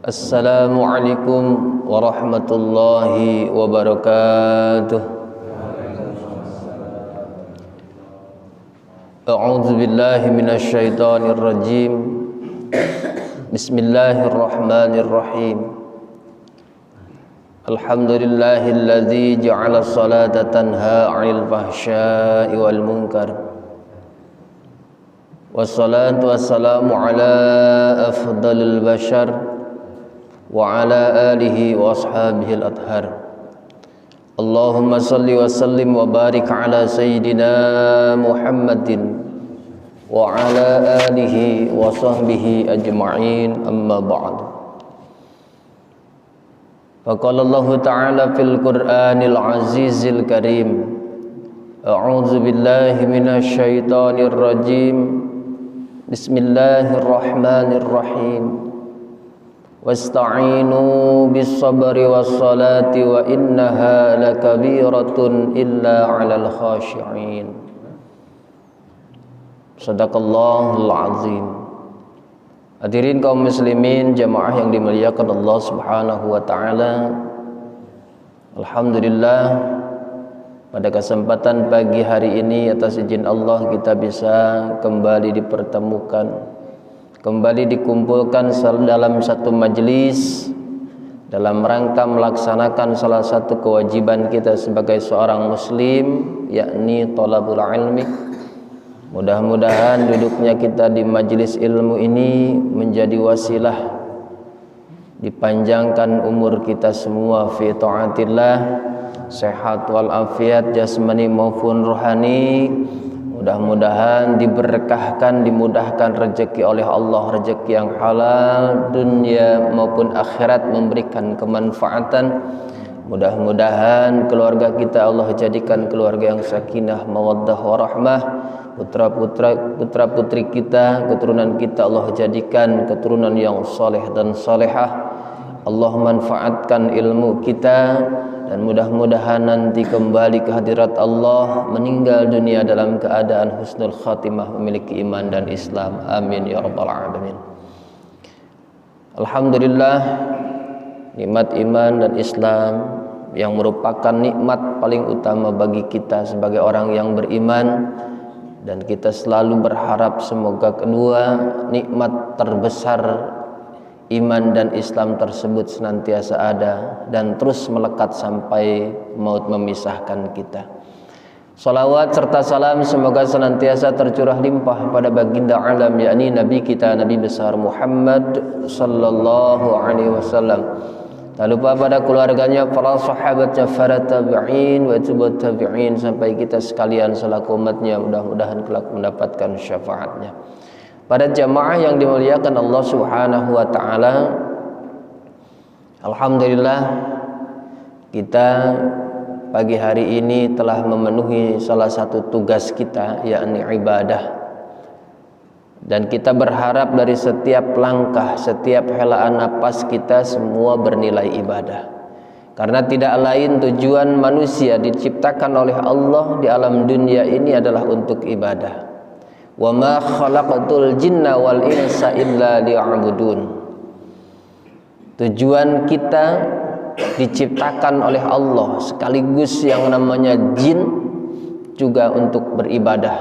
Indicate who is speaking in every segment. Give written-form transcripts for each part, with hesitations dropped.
Speaker 1: Assalamualaikum warahmatullahi wabarakatuh. A'udzu billahi minasy syaithanir rajim. Bismillahirrahmanirrahim. Alhamdulillahilladzi ja'ala as-salata tanha 'anil fahsya'i wal munkar. Wassalatu wassalamu ala afdalil bashar wa ala alihi wa ashabihi al-athhar. Allahumma salli wa sallim wa barik ala sayyidina Muhammadin wa ala alihi wa sahbihi ajma'in, amma ba'd. Faqala Allah ta'ala fil Qur'anil azizil karim, a'udzu billahi minasy syaithanir rajim. Bismillahirrahmanirrahim. Wasta'inu bis-sabri was-salati wa innaha lakabiratun illa 'alal khashi'in. Shadaqallahul azim. Hadirin kaum muslimin jamaah yang dimuliakan Allah Subhanahu wa taala. Alhamdulillah, pada kesempatan pagi hari ini atas izin Allah kita bisa kembali dipertemukan, kembali dikumpulkan dalam satu majelis dalam rangka melaksanakan salah satu kewajiban kita sebagai seorang muslim, yakni thalabul ilmi. Mudah-mudahan duduknya kita di majelis ilmu ini menjadi wasilah dipanjangkan umur kita semua fi taatillah, sehat wal afiat jasmani maupun rohani. Mudah-mudahan diberkahkan, dimudahkan rezeki oleh Allah, rezeki yang halal dunia maupun akhirat, memberikan kemanfaatan. Mudah-mudahan keluarga kita Allah jadikan keluarga yang sakinah, mawaddah, warahmah. Putra-putri kita, keturunan kita Allah jadikan keturunan yang soleh dan solehah. Allah manfaatkan ilmu kita, dan mudah-mudahan nanti kembali ke hadirat Allah, meninggal dunia dalam keadaan husnul khatimah, memiliki iman dan Islam. Amin ya rabbal alamin. Alhamdulillah, nikmat iman dan Islam yang merupakan nikmat paling utama bagi kita sebagai orang yang beriman, dan kita selalu berharap semoga kedua nikmat terbesar iman dan Islam tersebut senantiasa ada dan terus melekat sampai maut memisahkan kita. Salawat serta salam semoga senantiasa tercurah limpah pada baginda alam, yakni Nabi kita, Nabi besar Muhammad sallallahu alaihi wasallam. Tak lupa pada keluarganya, para sahabatnya, para tabi'in wa tabi'ut tabi'in, sampai kita sekalian selaku umatnya mudah-mudahan kelak mendapatkan syafaatnya. Pada jamaah yang dimuliakan Allah Subhanahu wa taala, alhamdulillah kita pagi hari ini telah memenuhi salah satu tugas kita, yakni ibadah. Dan kita berharap dari setiap langkah, setiap helaan napas kita semua bernilai ibadah. Karena tidak lain tujuan manusia diciptakan oleh Allah di alam dunia ini adalah untuk ibadah. Wa ma khalaqatul jinna wal insa illa liya'budun. Tujuan kita diciptakan oleh Allah sekaligus yang namanya jin juga untuk beribadah,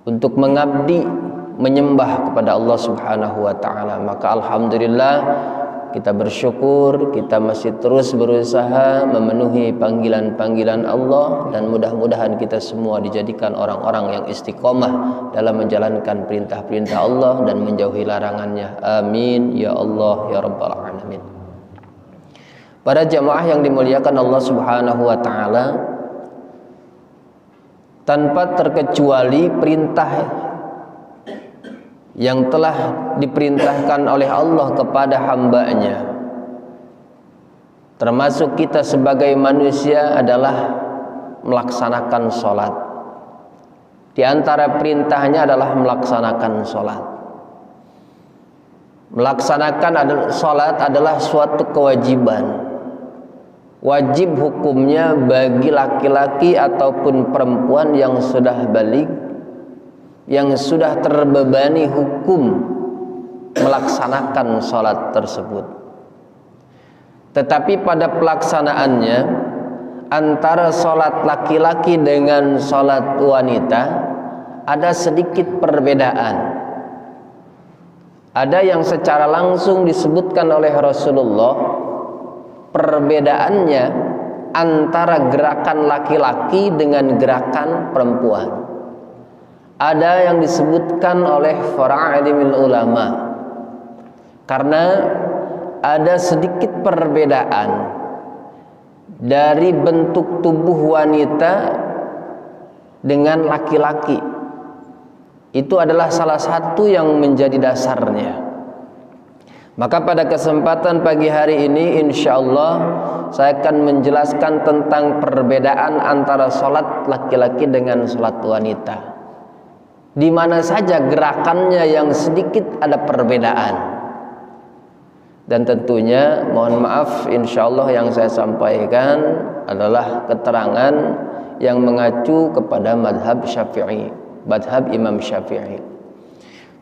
Speaker 1: untuk mengabdi, menyembah kepada Allah Subhanahu wa taala. Maka alhamdulillah kita bersyukur, kita masih terus berusaha memenuhi panggilan-panggilan Allah, dan mudah-mudahan kita semua dijadikan orang-orang yang istiqomah dalam menjalankan perintah-perintah Allah dan menjauhi larangannya. Amin ya Allah ya rabbal alamin. Para jamaah yang dimuliakan Allah Subhanahu wa taala, tanpa terkecuali perintah yang telah diperintahkan oleh Allah kepada hambanya, termasuk kita sebagai manusia, adalah melaksanakan sholat. Di antara perintahnya adalah melaksanakan sholat. Melaksanakan sholat adalah suatu kewajiban. Wajib hukumnya bagi laki-laki ataupun perempuan yang sudah baligh, yang sudah terbebani hukum melaksanakan sholat tersebut. Tetapi pada pelaksanaannya antara sholat laki-laki dengan sholat wanita ada sedikit perbedaan. Ada yang secara langsung disebutkan oleh Rasulullah, perbedaannya antara gerakan laki-laki dengan gerakan perempuan. Ada yang disebutkan oleh para alimul ulama, karena ada sedikit perbedaan dari bentuk tubuh wanita dengan laki-laki. Itu adalah salah satu yang menjadi dasarnya. Maka pada kesempatan pagi hari ini insyaallah saya akan menjelaskan tentang perbedaan antara sholat laki-laki dengan sholat wanita. Di mana saja gerakannya yang sedikit ada perbedaan. Dan tentunya mohon maaf, insyaallah yang saya sampaikan adalah keterangan yang mengacu kepada madhab Syafi'i, madhab Imam Syafi'i.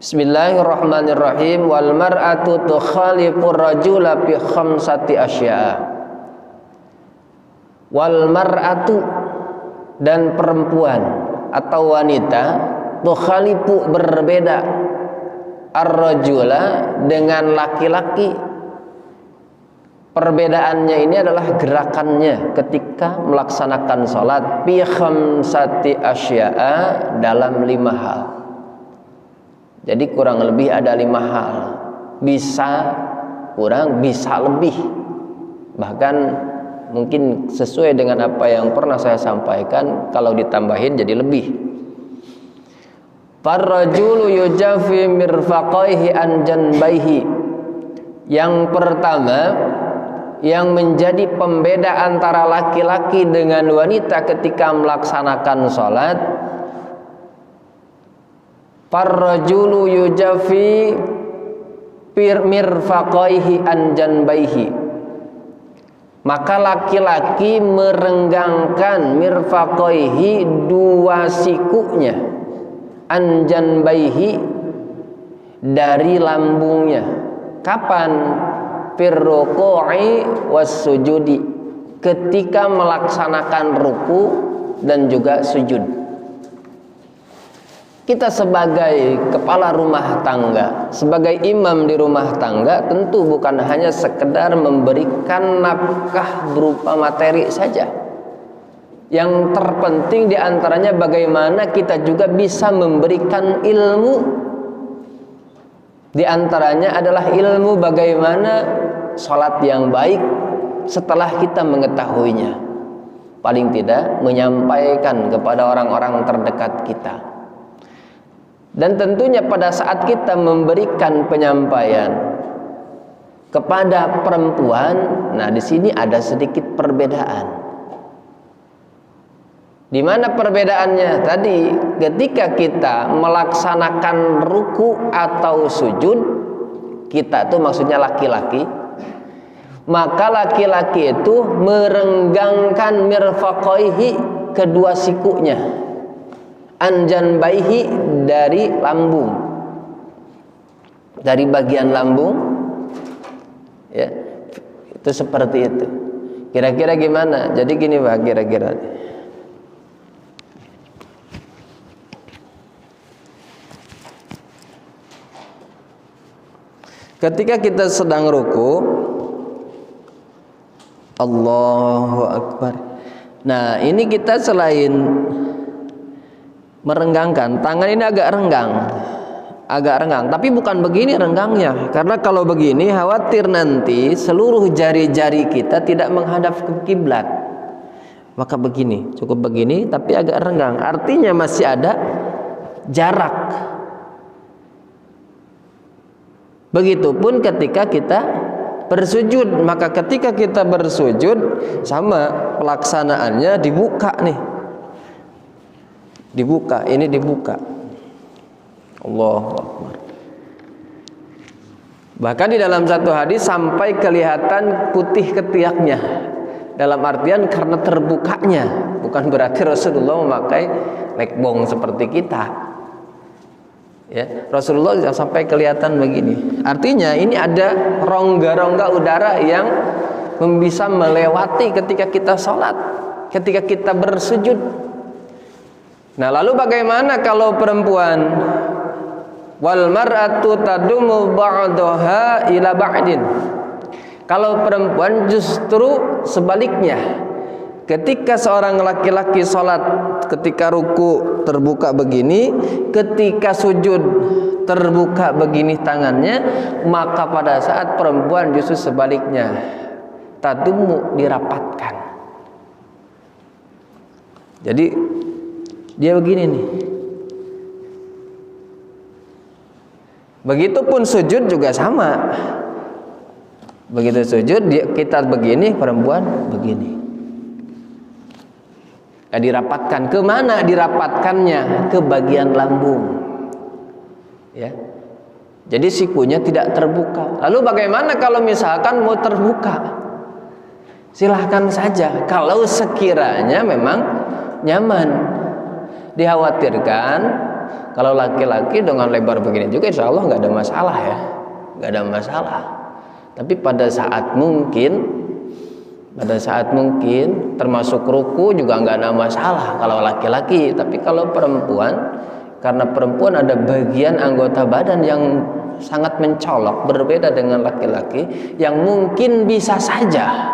Speaker 1: Bismillahirrahmanirrahim. Wal mar'atu tukhalifur rajula fi khamsati asya'a. Wal mar'atu, dan perempuan atau wanita, tukhalifu berbeda ar-rajula dengan laki-laki. Perbedaannya ini adalah gerakannya ketika melaksanakan sholat fi khamsati asya'a, dalam 5 hal. Jadi kurang lebih ada 5 hal. Bisa kurang, bisa lebih. Bahkan mungkin sesuai dengan apa yang pernah saya sampaikan, kalau ditambahin jadi lebih. Farrajulu yujafi mirfaqaihi an janbaihi. Yang pertama, yang menjadi pembeda antara laki-laki dengan wanita ketika melaksanakan sholat, farrajulu yujafi mirfaqaihi an janbaihi. Maka laki-laki merenggangkan mirfaqaihi, 2 sikunya, an janbaihi, dari lambungnya. Kapan? Firruku'i was sujudi, ketika melaksanakan ruku dan juga sujud. Kita sebagai kepala rumah tangga, sebagai imam di rumah tangga, tentu bukan hanya sekedar memberikan nafkah berupa materi saja. Yang terpenting diantaranya bagaimana kita juga bisa memberikan ilmu. Di antaranya adalah ilmu bagaimana sholat yang baik setelah kita mengetahuinya. Paling tidak menyampaikan kepada orang-orang terdekat kita. Dan tentunya pada saat kita memberikan penyampaian kepada perempuan, nah di sini ada sedikit perbedaan. Di mana perbedaannya? Tadi ketika kita melaksanakan ruku atau sujud, kita itu maksudnya laki-laki, maka laki-laki itu merenggangkan mirfaqaihi, 2 sikunya, anjanbaihi, dari lambung, dari bagian lambung, ya, itu seperti itu. Kira-kira gimana? Jadi gini Pak, kira-kira ketika kita sedang ruku, Allahu Akbar. Nah, ini kita selain merenggangkan, tangan ini agak renggang. Tapi bukan begini renggangnya. Karena kalau begini khawatir nanti seluruh jari-jari kita tidak menghadap ke kiblat. Maka begini, cukup begini tapi agak renggang. Artinya masih ada jarak. Begitupun ketika kita bersujud, maka ketika kita bersujud sama pelaksanaannya, dibuka nih. Dibuka, ini dibuka. Allahu Akbar. Bahkan di dalam satu hadis sampai kelihatan putih ketiaknya. Dalam artian karena terbukanya, bukan berarti Rasulullah memakai lekbong seperti kita. Ya, Rasulullah sampai kelihatan begini. Artinya ini ada rongga-rongga udara yang bisa melewati ketika kita sholat, ketika kita bersujud. Nah, lalu bagaimana kalau perempuan? Wal mar'atu tadumu ba'daha ila ba'din. Kalau perempuan justru sebaliknya. Ketika seorang laki-laki sholat, ketika ruku terbuka begini, ketika sujud terbuka begini tangannya, maka pada saat perempuan justru sebaliknya, tadumu, dirapatkan. Jadi dia begini nih. Begitupun sujud juga sama. Begitu sujud kita begini, perempuan begini. Dirapatkan. Kemana dirapatkannya? Ke bagian lambung. Ya. Jadi sikunya tidak terbuka. Lalu bagaimana kalau misalkan mau terbuka? Silahkan saja. Kalau sekiranya memang nyaman. Dikhawatirkan kalau laki-laki dengan lebar begini juga, insya Allah nggak ada masalah ya, nggak ada masalah. Tapi pada saat mungkin termasuk ruku juga nggak ada masalah kalau laki-laki. Tapi kalau perempuan, karena perempuan ada bagian anggota badan yang sangat mencolok, berbeda dengan laki-laki, yang mungkin bisa saja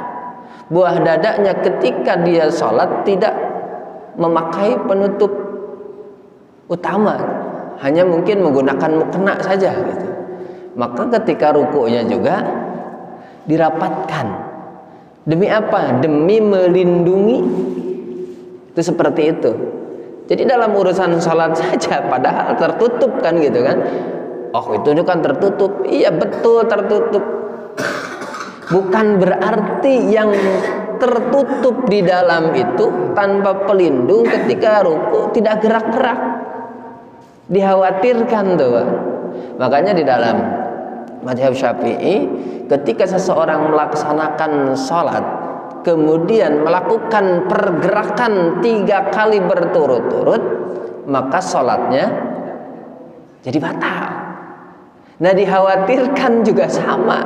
Speaker 1: buah dadanya ketika dia sholat tidak memakai penutup utama, hanya mungkin menggunakan mukena saja gitu. Maka ketika rukunya juga dirapatkan. Demi apa? Demi melindungi. Itu seperti itu. Jadi dalam urusan salat saja padahal tertutup kan gitu kan. Oh, itu kan tertutup. Iya, betul tertutup. Bukan berarti yang tertutup di dalam itu tanpa pelindung ketika ruku tidak gerak-gerak. Dikhawatirkan tuh. Makanya di dalam mazhab Syafi'i, ketika seseorang melaksanakan sholat kemudian melakukan pergerakan 3 kali berturut-turut, maka sholatnya jadi batal. Nah, dikhawatirkan juga sama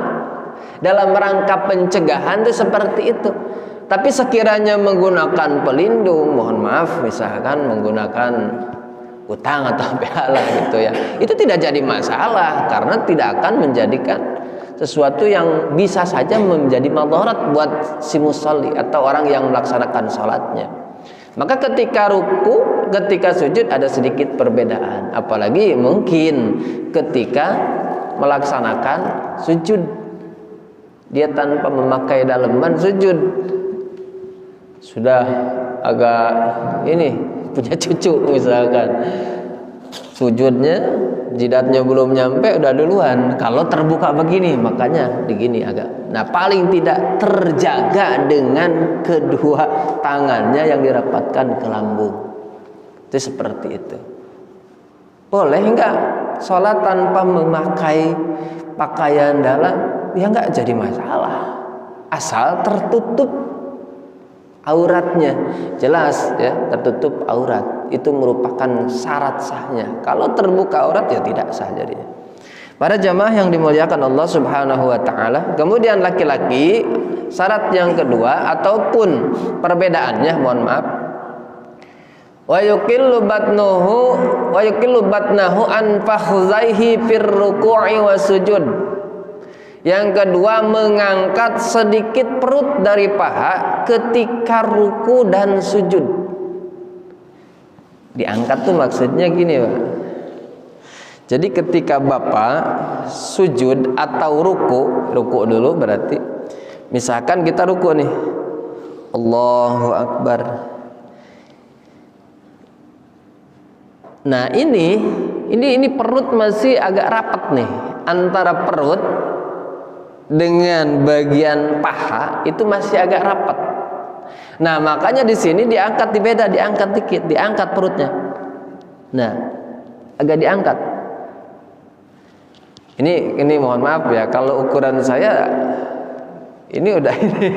Speaker 1: dalam rangka pencegahan itu seperti itu. Tapi sekiranya menggunakan pelindung, mohon maaf, misalkan menggunakan utang atau piala gitu ya, itu tidak jadi masalah karena tidak akan menjadikan sesuatu yang bisa saja menjadi madarat buat si musalli atau orang yang melaksanakan sholatnya. Maka ketika ruku, ketika sujud ada sedikit perbedaan, apalagi mungkin ketika melaksanakan sujud dia tanpa memakai daleman sujud, sudah agak ini punya cucu misalkan, sujudnya jidatnya belum nyampe udah duluan. Kalau terbuka begini makanya begini agak. Nah, paling tidak terjaga dengan kedua tangannya yang dirapatkan ke lambung. Itu seperti itu. Boleh enggak sholat tanpa memakai pakaian dalam? Ya enggak jadi masalah, asal tertutup auratnya, jelas ya, tertutup aurat itu merupakan syarat sahnya. Kalau terbuka aurat ya tidak sah jadinya. Para jamaah yang dimuliakan Allah Subhanahu wa taala, kemudian laki-laki syarat yang kedua ataupun perbedaannya, mohon maaf, wa yuqillu batnahu an fakhzaihi fir ruku'i wa sujud. Yang kedua, mengangkat sedikit perut dari paha ketika ruku dan sujud. Diangkat tuh maksudnya gini, Pak. Jadi ketika Bapak sujud atau ruku dulu berarti misalkan kita ruku nih, Allahu Akbar. Nah, ini perut masih agak rapat nih, antara perut dengan bagian paha itu masih agak rapat. Nah, makanya di sini diangkat, diangkat dikit, diangkat perutnya. Nah, agak diangkat. Ini mohon maaf ya, kalau ukuran saya ini udah ini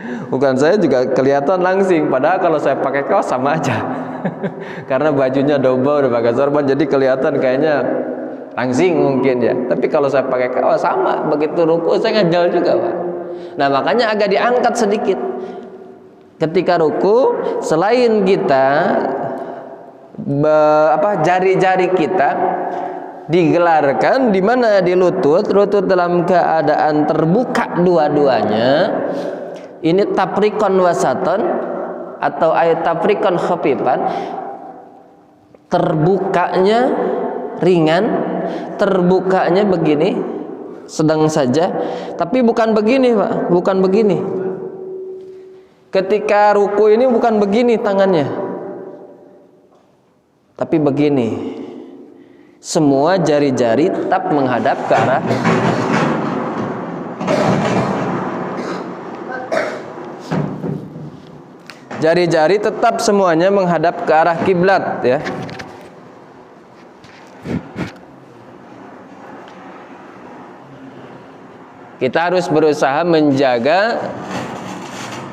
Speaker 1: Bukan, saya juga kelihatan langsing, padahal kalau saya pakai kaos sama aja. Karena bajunya double, udah pakai sorban, jadi kelihatan kayaknya langsing mungkin ya. Tapi kalau saya pakai kaos sama, begitu ruku saya ngejal juga, Pak. Nah, makanya agak diangkat sedikit. Ketika ruku, selain kita jari-jari kita digelarkan di mana, di lutut dalam keadaan terbuka dua-duanya. Ini tafriqan wasaton atau ayat tafriqan khafifan. Terbukanya ringan, terbukanya begini, sedang saja. Tapi bukan begini, Pak, bukan begini. Ketika ruku ini bukan begini tangannya, tapi begini. Semua jari-jari tetap menghadap ke arah jari-jari tetap semuanya menghadap ke arah kiblat ya. Kita harus berusaha menjaga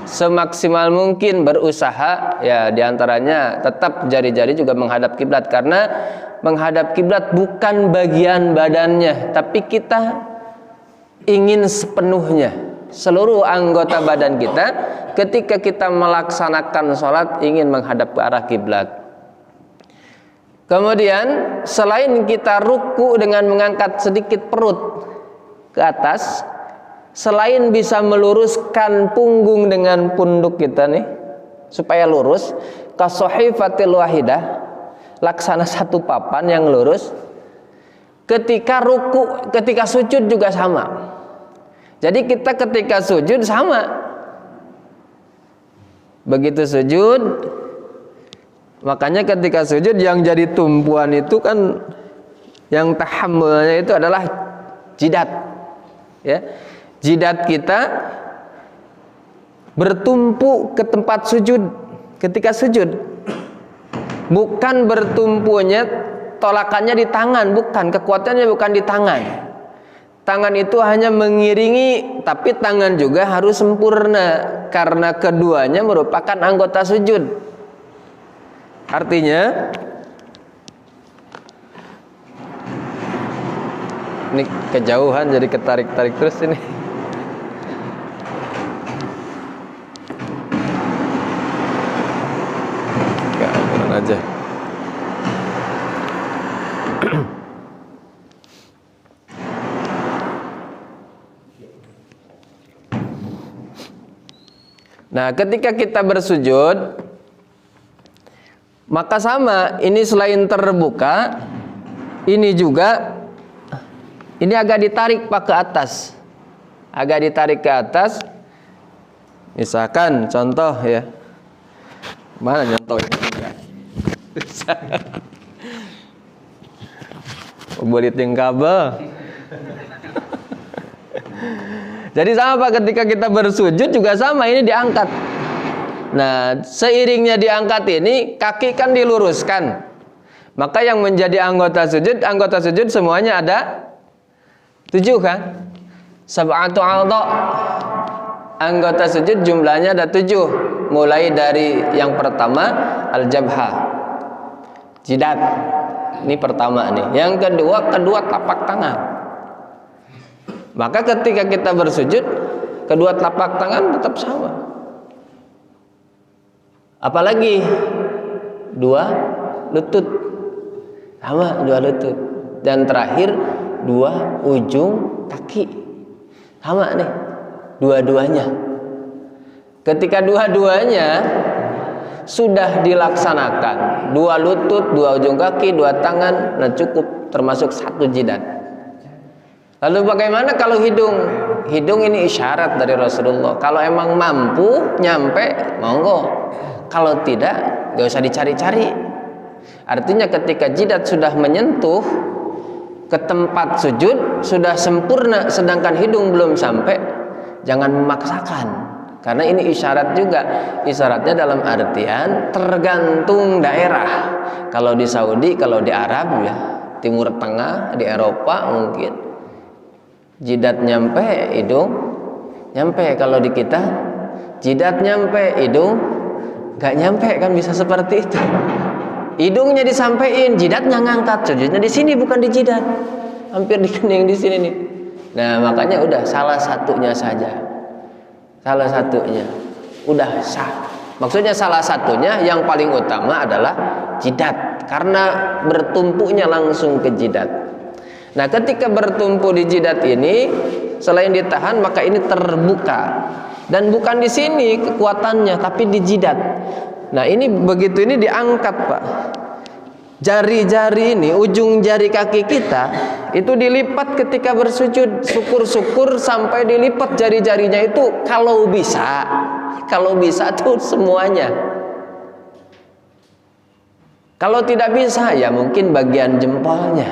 Speaker 1: semaksimal mungkin, berusaha ya, diantaranya tetap jari-jari juga menghadap kiblat, karena menghadap kiblat bukan bagian badannya, tapi kita ingin sepenuhnya, seluruh anggota badan kita ketika kita melaksanakan sholat ingin menghadap ke arah kiblat. Kemudian selain kita ruku dengan mengangkat sedikit perut ke atas, selain bisa meluruskan punggung dengan punduk kita nih supaya lurus, kasohifatil wahidah, laksana satu papan yang lurus. Ketika ruku, ketika sujud juga sama. Jadi kita ketika sujud sama. Begitu sujud, makanya ketika sujud yang jadi tumpuan itu kan, yang tahammulnya itu adalah jidat ya. Jidat kita bertumpu ke tempat sujud ketika sujud, bukan bertumpunya tolakannya di tangan, bukan, kekuatannya bukan di tangan. Tangan itu hanya mengiringi, tapi tangan juga harus sempurna karena keduanya merupakan anggota sujud. Artinya ini kejauhan jadi ketarik-tarik terus ini. Keamanan aja. Nah, ketika kita bersujud, maka sama, ini selain terbuka, ini juga, ini agak ditarik Pak ke atas. Agak ditarik ke atas. Misalkan contoh ya. Mana nyontohnya? Beliting kabel. Jadi sama Pak, ketika kita bersujud juga sama, ini diangkat. Nah, seiringnya diangkat ini, kaki kan diluruskan. Maka yang menjadi anggota sujud semuanya ada 7 kan? Sab'atu a'dha. Anggota sujud jumlahnya ada 7. Mulai dari yang pertama al-jabhah, jidat. Ini pertama nih. Yang kedua telapak tangan. Maka ketika kita bersujud, kedua telapak tangan tetap sama. Apalagi 2 lutut. Sama, 2 lutut. Dan terakhir 2 ujung kaki. Sama nih, dua-duanya. Ketika dua-duanya sudah dilaksanakan, 2 lutut, 2 ujung kaki, 2 tangan, nah cukup, termasuk 1 jidat. Lalu bagaimana kalau hidung? Hidung ini isyarat dari Rasulullah. Kalau emang mampu nyampe, monggo. Kalau tidak, gak usah dicari-cari. Artinya ketika jidat sudah menyentuh ke tempat sujud, sudah sempurna, sedangkan hidung belum sampai, jangan memaksakan. Karena ini isyarat juga. Isyaratnya dalam artian tergantung daerah. Kalau di Saudi, kalau di Arab ya, Timur Tengah, di Eropa mungkin jidat nyampe, hidung nyampe. Kalau di kita Jidat nyampe, hidung gak nyampe, kan bisa seperti itu. Hidungnya disampein, jidatnya ngangkat, sujudnya di sini bukan di jidat, hampir di kening di sini nih. Nah makanya udah salah satunya saja, salah satunya udah sah. Maksudnya salah satunya yang paling utama adalah jidat, karena bertumpuknya langsung ke jidat. Nah ketika bertumpu di jidat ini, selain ditahan maka ini terbuka, dan bukan di sini kekuatannya tapi di jidat. Nah ini begitu ini diangkat Pak, jari-jari ini, ujung jari kaki kita itu dilipat ketika bersujud. Syukur-syukur sampai dilipat jari-jarinya itu, kalau bisa tuh semuanya. Kalau tidak bisa ya mungkin bagian jempolnya.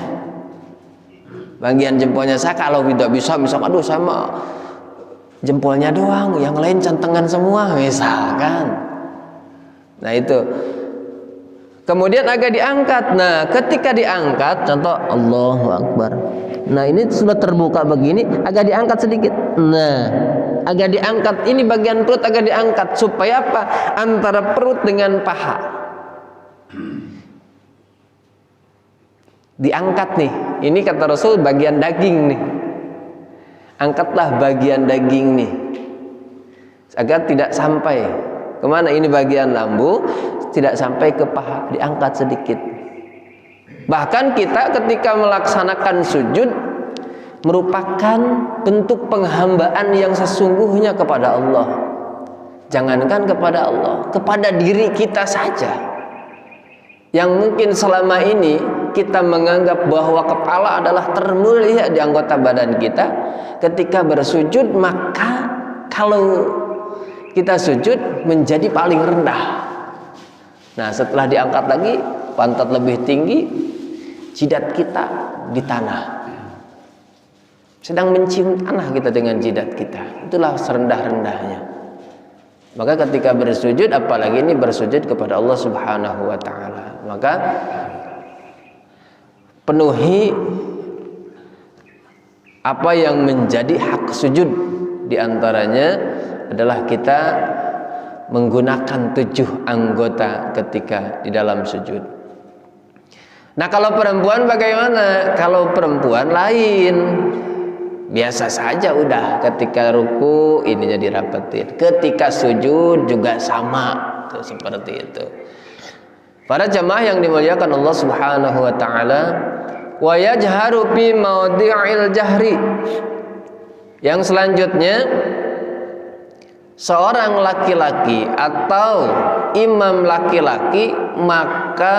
Speaker 1: Bagian jempolnya saya kalau tidak bisa, misalkan aduh sama jempolnya doang, yang lain centengan semua misalkan. Nah itu. Kemudian agak diangkat. Nah ketika diangkat, contoh Allahu Akbar. Nah ini sudah terbuka begini, agak diangkat sedikit. Nah agak diangkat, ini bagian perut agak diangkat. Supaya apa? Antara perut dengan paha diangkat nih. Ini kata Rasul bagian daging nih, angkatlah bagian daging nih agar tidak sampai kemana, ini bagian lambung, tidak sampai ke paha, diangkat sedikit. Bahkan kita ketika melaksanakan sujud merupakan bentuk penghambaan yang sesungguhnya kepada Allah. Jangankan kepada Allah, kepada diri kita saja yang mungkin selama ini kita menganggap bahwa kepala adalah termulia di anggota badan kita. Ketika bersujud, maka kalau kita sujud menjadi paling rendah. Nah setelah diangkat lagi, pantat lebih tinggi, jidat kita di tanah, sedang mencium tanah kita dengan jidat kita. Itulah serendah-rendahnya. Maka ketika bersujud, apalagi ini bersujud kepada Allah Subhanahu wa ta'ala, maka penuhi apa yang menjadi hak sujud. Di antaranya adalah kita menggunakan 7 anggota ketika di dalam sujud. Nah kalau perempuan bagaimana? Kalau perempuan lain, biasa saja udah, ketika ruku ininya dirapetin, ketika sujud juga sama tuh, seperti itu. Para jamaah yang dimuliakan Allah Subhanahu wa taala, wa yajharu fi mawdi'il jahri. Yang selanjutnya, seorang laki-laki atau imam laki-laki maka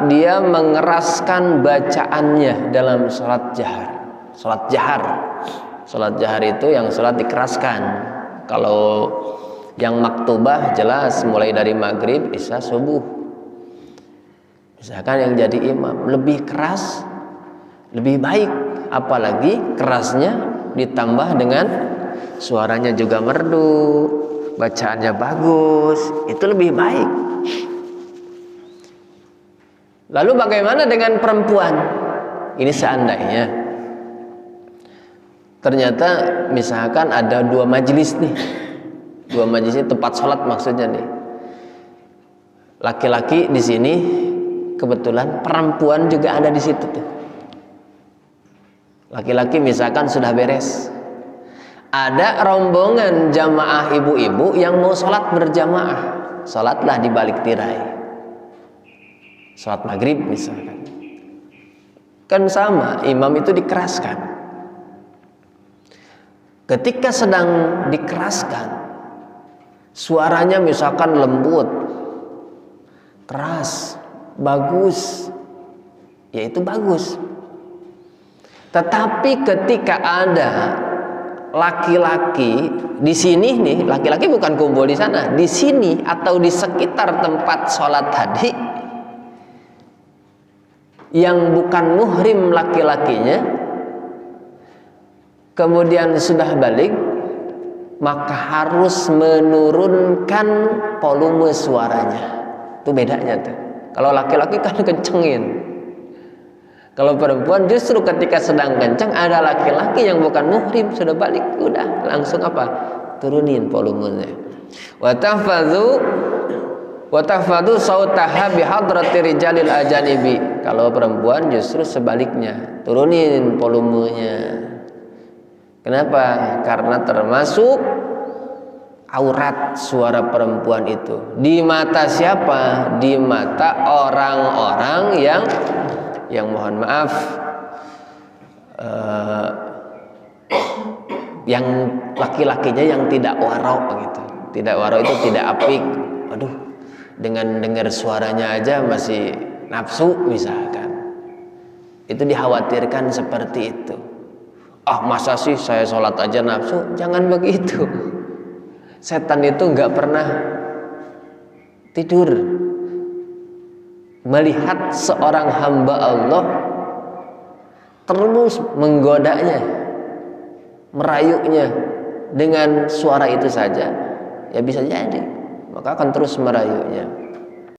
Speaker 1: dia mengeraskan bacaannya dalam salat jahar. Salat jahar. Salat jahar itu yang salat dikeraskan. Kalau yang maktubah jelas mulai dari maghrib, isya, subuh. Misalkan yang jadi imam lebih keras, lebih baik. Apalagi kerasnya ditambah dengan suaranya juga merdu, bacaannya bagus, itu lebih baik. Lalu bagaimana dengan perempuan? Ini seandainya ternyata misalkan ada 2 majelis nih, 2 majelis ini tempat sholat maksudnya nih. Laki-laki di sini, kebetulan perempuan juga ada di situ tuh. Laki-laki misalkan sudah beres, ada rombongan jamaah ibu-ibu yang mau sholat berjamaah, sholatlah di balik tirai, sholat maghrib misalkan. Kan sama, imam itu dikeraskan. Ketika sedang dikeraskan, suaranya misalkan lembut, keras, bagus, ya itu bagus. Tetapi ketika ada laki-laki di sini nih, laki-laki bukan kumpul di sana, di sini atau di sekitar tempat sholat tadi, yang bukan muhrim laki-lakinya, kemudian sudah balik, maka harus menurunkan volume suaranya. Itu bedanya tuh. Kalau laki-laki kan kencengin. Kalau perempuan justru ketika sedang kencang, ada laki-laki yang bukan muhrim sudah balik, udah langsung apa? turunin volumenya. Wa tahfadzu sautaha bi hadrati rijalil ajanibi. Kalau perempuan justru sebaliknya, turunin volumenya. Kenapa? Karena termasuk aurat suara perempuan itu. Di mata siapa? Di mata orang-orang yang mohon maaf yang laki-lakinya yang tidak waro gitu. Tidak waro itu tidak apik. Aduh, dengan dengar suaranya aja masih nafsu misalkan. Itu dikhawatirkan seperti itu. Ah, masa sih saya sholat aja nafsu? Jangan begitu. Setan itu nggak pernah tidur. Melihat seorang hamba Allah terus menggodanya, merayunya dengan suara itu saja, ya bisa jadi, maka akan terus merayunya.